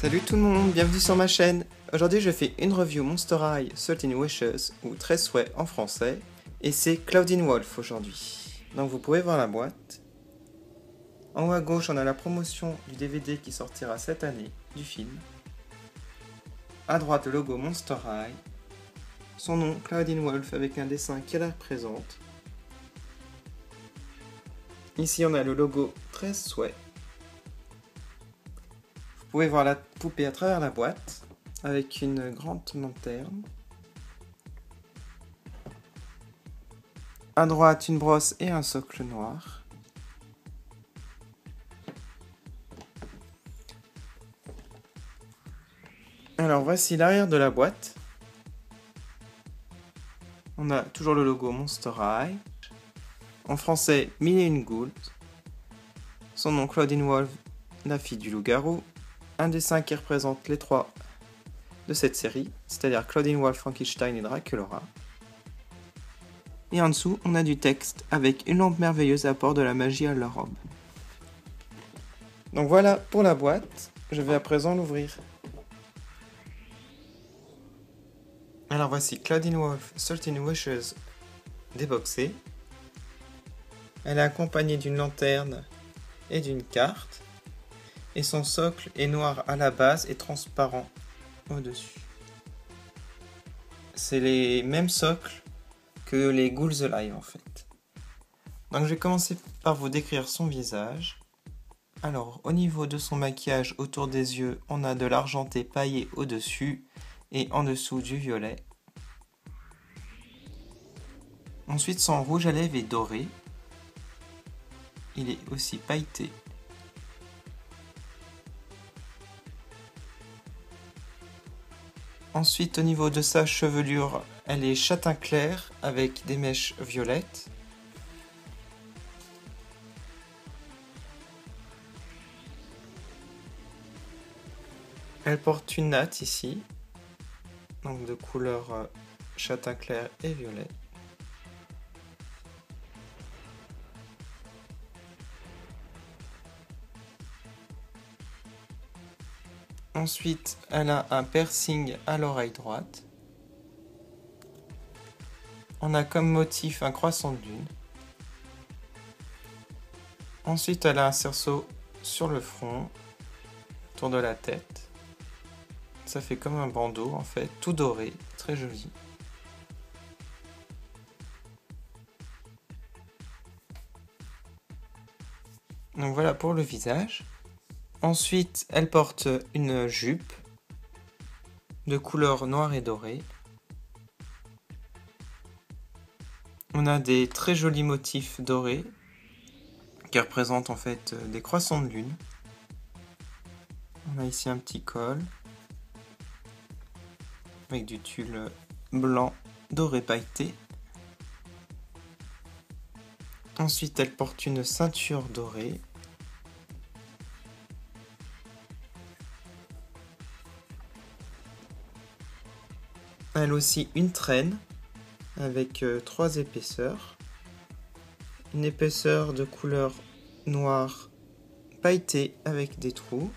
Salut tout le monde, bienvenue sur ma chaîne. Aujourd'hui je fais une review Monster High 13 Wishes ou 13 souhaits en français et c'est Clouding Wolf aujourd'hui. Donc vous pouvez voir la boîte. En haut à gauche on a la promotion du DVD qui sortira cette année du film. À droite le logo Monster High, son nom Clouding Wolf avec un dessin qui la représente. Ici on a le logo 13 souhaits. Vous pouvez voir la poupée à travers la boîte avec une grande lanterne. À droite, une brosse et un socle noir. Alors voici l'arrière de la boîte. On a toujours le logo Monster High. En français, Mille et une Ghouls. Son nom Clouding Wolf, la fille du loup-garou. Un dessin qui représente les trois de cette série, c'est-à-dire Clouding Wolf, Frankenstein et Draculaura. Et en dessous, on a du texte avec une lampe merveilleuse apport de la magie à leur robe. Donc voilà pour la boîte, je vais à présent l'ouvrir. Alors voici Clouding Wolf 13 Wishes déboxée. Elle est accompagnée d'une lanterne et d'une carte. Et son socle est noir à la base et transparent au-dessus. C'est les mêmes socles que les Ghouls Alive en fait. Donc je vais commencer par vous décrire son visage. Alors au niveau de son maquillage autour des yeux, on a de l'argenté paillé au-dessus et en dessous du violet. Ensuite son rouge à lèvres est doré. Il est aussi pailleté. Ensuite, au niveau de sa chevelure, elle est châtain clair avec des mèches violettes. Elle porte une natte ici, donc de couleur châtain clair et violet. Ensuite, elle a un piercing à l'oreille droite. On a comme motif un croissant de lune. Ensuite, elle a un cerceau sur le front, autour de la tête. Ça fait comme un bandeau en fait, tout doré, très joli. Donc voilà pour le visage. Ensuite, elle porte une jupe de couleur noire et dorée. On a des très jolis motifs dorés qui représentent en fait des croissants de lune. On a ici un petit col avec du tulle blanc doré pailleté. Ensuite, elle porte une ceinture dorée. Elle aussi une traîne avec 3 épaisseurs. Une épaisseur de couleur noire pailletée avec des trous.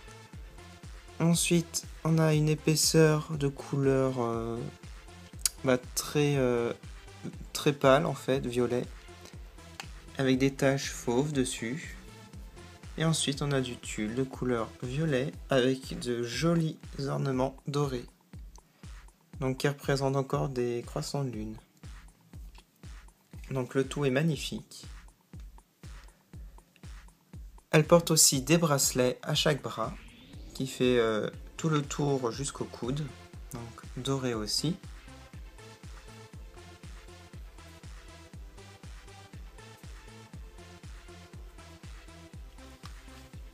Ensuite, on a une épaisseur de couleur très pâle en fait, violet, avec des taches fauves dessus. Et ensuite, on a du tulle de couleur violet avec de jolis ornements dorés. Donc qui représente encore des croissants de lune. Donc le tout est magnifique. Elle porte aussi des bracelets à chaque bras, qui fait tout le tour jusqu'au coude, donc doré aussi.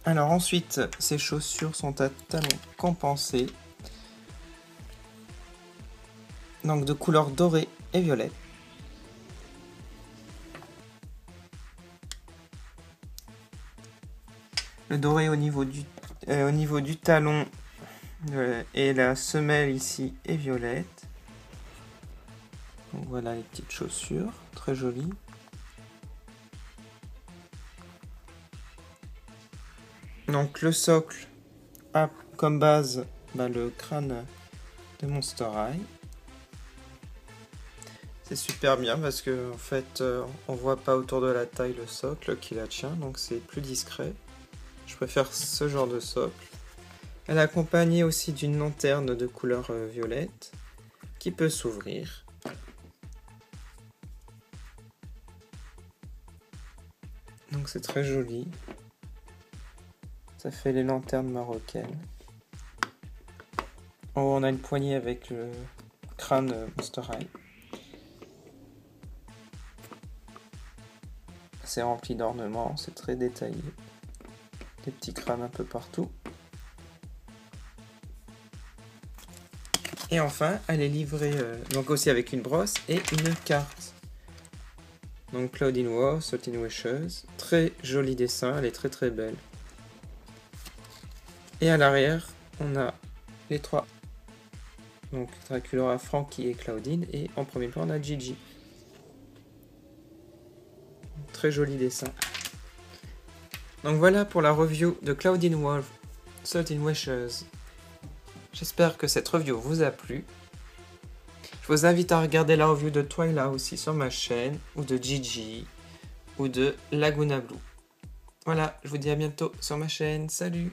Alors ensuite, ces chaussures sont à talons compensés. Donc de couleur dorée et violette. Le doré au niveau du talon et la semelle ici est violette. Donc voilà les petites chaussures, très jolies. Donc le socle a comme base le crâne de Monster High. C'est super bien parce que en fait on voit pas autour de la taille le socle qui la tient, donc c'est plus discret. Je préfère ce genre de socle. Elle est accompagnée aussi d'une lanterne de couleur violette qui peut s'ouvrir. Donc c'est très joli. Ça fait les lanternes marocaines. En haut on a une poignée avec le crâne Monster High. C'est rempli d'ornements, c'est très détaillé. Des petits crânes un peu partout. Et enfin, elle est livrée donc aussi avec une brosse et une carte. Donc Claudine Wolf, Salt and Wishes. Très joli dessin, elle est très très belle. Et à l'arrière, on a les trois. Donc Dracula, Frankie et Claudine. Et en premier plan, on a Gigi. Très joli dessin. Donc voilà pour la review de Claudine Wolf, 13 Wishes. J'espère que cette review vous a plu. Je vous invite à regarder la review de Twyla aussi sur ma chaîne, ou de Gigi, ou de Laguna Blue. Voilà, je vous dis à bientôt sur ma chaîne. Salut!